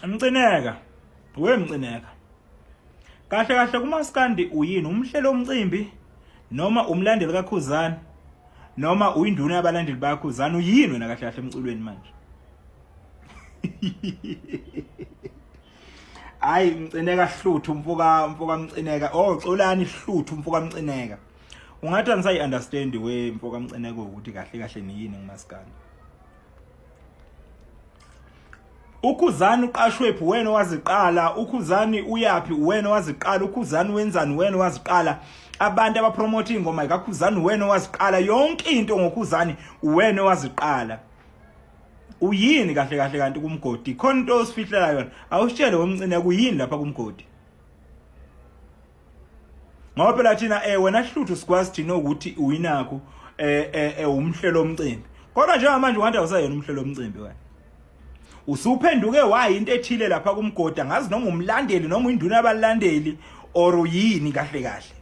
Mcineka wemcineka kahle kahle kumaskandi uyini umhlelo omcimbi noma umlandeli kaKhuzani noma uyinduna yabalandeli baKhuzani uyini wena kahle kahle emculweni manje. Hayi Mcineka Hluthu mfoka Mcineka Xolani Hluthu mfoka Mcineka ungathi angisayi understand we mfoka Mcineka ukuthi kahle kahle niyini ngumaskandi. uKhuzani uqashwephi wena waziqala uKhuzani uyapi wena waziqala uKhuzani wenzani wena waziqala abantu abapromote ingoma kaKhuzani wena waziqala yonke into ngoKhuzani wena waziqala uyini kahle kahle kanti kumgodi khona into osifihlela yona awusitshele womncane kuyini lapha kumgodi ngoba phela thina wena Hluthu sikwazi thina ukuthi uyinakho umhlelo omcimbi kodwa njengamanje ungathi awusayena umhlelo omcimbi wena usuphenduke wayi into ethile lapha kumgodi angazi noma umlandeli noma uyinduna yabalandeli or uyini kahle kahle.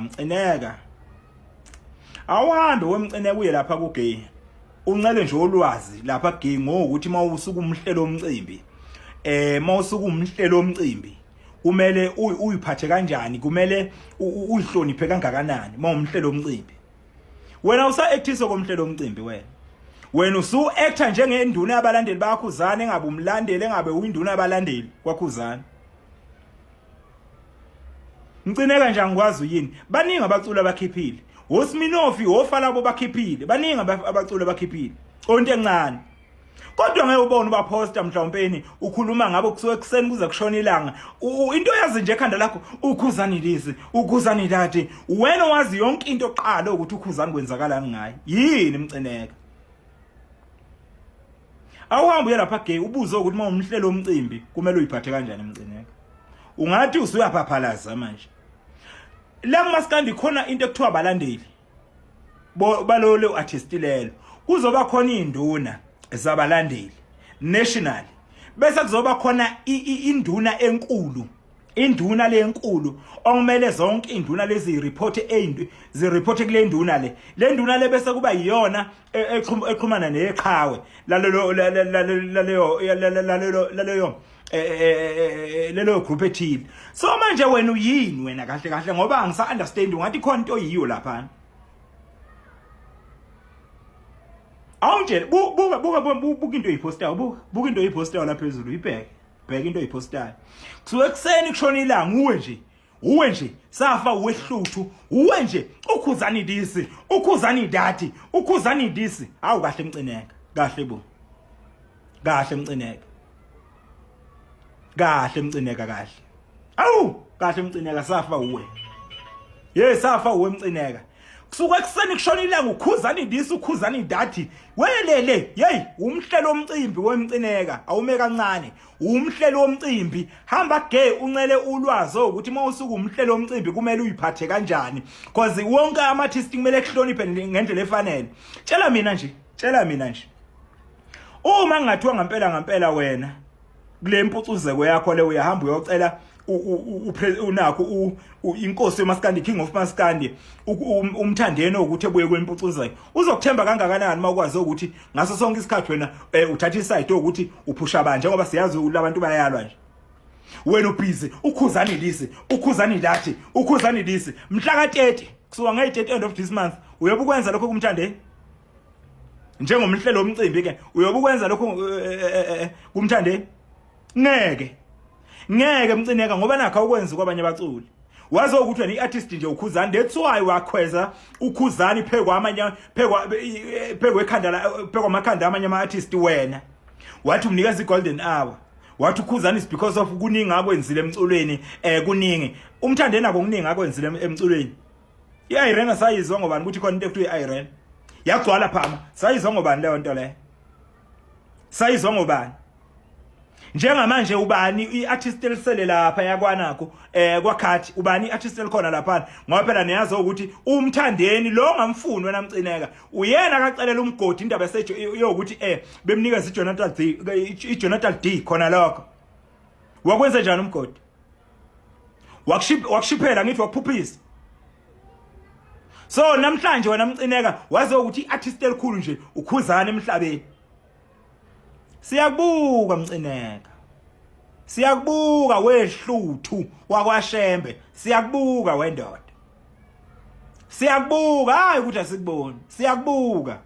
Mcineka awuhambe wemcineka uye lapha kugay uncele nje olwazi lapha gay ngokuthi mawusuka umhlelo omcimbi mawusuka umhlelo omcimbi kumele uyiphathe kanjani kumele uyihloniphe kangakanani mawumhlelo omcimbi wena usa actisa komhlelo omcimbi wena usu actor njengenduna yabalandeli baKhuzani engabe umlandeli engabe uyinduna yabalandeli kwaKhuzani. Mcineka nje angikwazi yini baningi abacula bakhiphile oSminofi ofalabo bakhiphile baningi abacula bakhiphile onke encane kodwa ngeke ubone ubaposta mhlawumpeni ukhuluma ngabo kusuke ekseni kuze kushona ilanga into yazi nje ekhanda lakho uKhuzani lisi uKhuzani dade wena wazi yonke into oqala ukuthi uKhuzani kwenzakalani ngayo yini Mcineka awuhambe lapha gay ubuze ukuthi uma umhlelo omcimbi kumele uyiphathe kanjani Mcineka ungathi usuyaphaphalaza manje la kumaskandi khona into ekuthiwa abalandeli balolo artist lelo kuzoba khona induna ezabalandeli national bese kuzoba khona induna enkulu induna lenkulu okumele zonke induna lezi report zireport kule nduna le nduna le bese kuba yiyona eqhumana neqhawe lelo group ethile so manje wena uyini wena kahle kahle ngoba angisa understand ungathi khona into yiyo lapha awunje buka into oyipostayo buka into oyipostayo lapha phezulu ibheke into oyipostayo kusuke ekseni kushona ilanga uwe nje safa uwehluthu uwe nje uKhuzani disi uKhuzani dati uKhuzani disi awu kahle Mcineka kahle bo kahle Mcineka kahle Mcineka kahle awu kahle Mcineka safa uwe safa uwe Mcineka kusuka ekseni kushona ilanga uKhuzani disi uKhuzani dati welele umhlelo omcimbi wemcineka awume kancane umhlelo omcimbi hamba gay uncele ulwazi ukuthi mawusuka umhlelo omcimbi kumele uyiphathe kanjani because wonke ama-artist kumele kuhloniphe ngendlela efanele tshela mina nje uma ngathiwa ngampela wena kule mpucuzeko yakho le uyahamba uyocela unakho inkosi yemaskandi king of maskandi umthandeni ukuthi ebuye kwempucuzeko uzokuthemba kangakanani makwazi ukuthi ngaso sonke isikhathi wena uthatha iside ukuthi uphusha banje ngoba siyazi labantu bayalwa nje wena ubhizi uKhuzani lisi uKhuzani lathi uKhuzani lisi mhla ka30 kusuka nge30 end of this month uyobe ukwenza lokho kumthandeni njengomhlelo omcimbi ke uyobe ukwenza lokho kumthandeni ngeke Mcineka ngoba nakho ukwenza kwabanye abaculi wazi ukuthi wena iartist nje uKhuzani that's why wakhweza uKhuzani phekwe ekhanda phekwamakhandla amanye ama-artist wena wathi umnikeza iGolden Hour wathi uKhuzani is because of kuningi akwenzile emculweni kuningi umthandeni nako kuningi akwenzile emculweni iIrene sayizwa ngobani ukuthi khona into ekuthiwa iIrene yagcwala phama sayizwa ngobani leyo nto le sayizwa ngobani njengamanje ubani iartist elisele lapha yakwanakho kwaKhathi ubani iartist elikhona lapha ngoba phela niyazi ukuthi umthandeni lo ngamfuni wena Mcineka uyena akacelela umgodi indaba esejo yokuthi bemnikeza iJonathan D khona lokho wakwenza njani umgodi wakushiphela ngithi wakuphuphisa so namhlanje wena Mcineka wazi ukuthi iartist elikhulu nje uKhuzani emhlabeni Siyakubuka Mcineka. Siyakubuka wehluthu wakwaShembe. Siyakubuka wendoda. Siyakubuka hayi ukuthi asikuboni. Siyakubuka.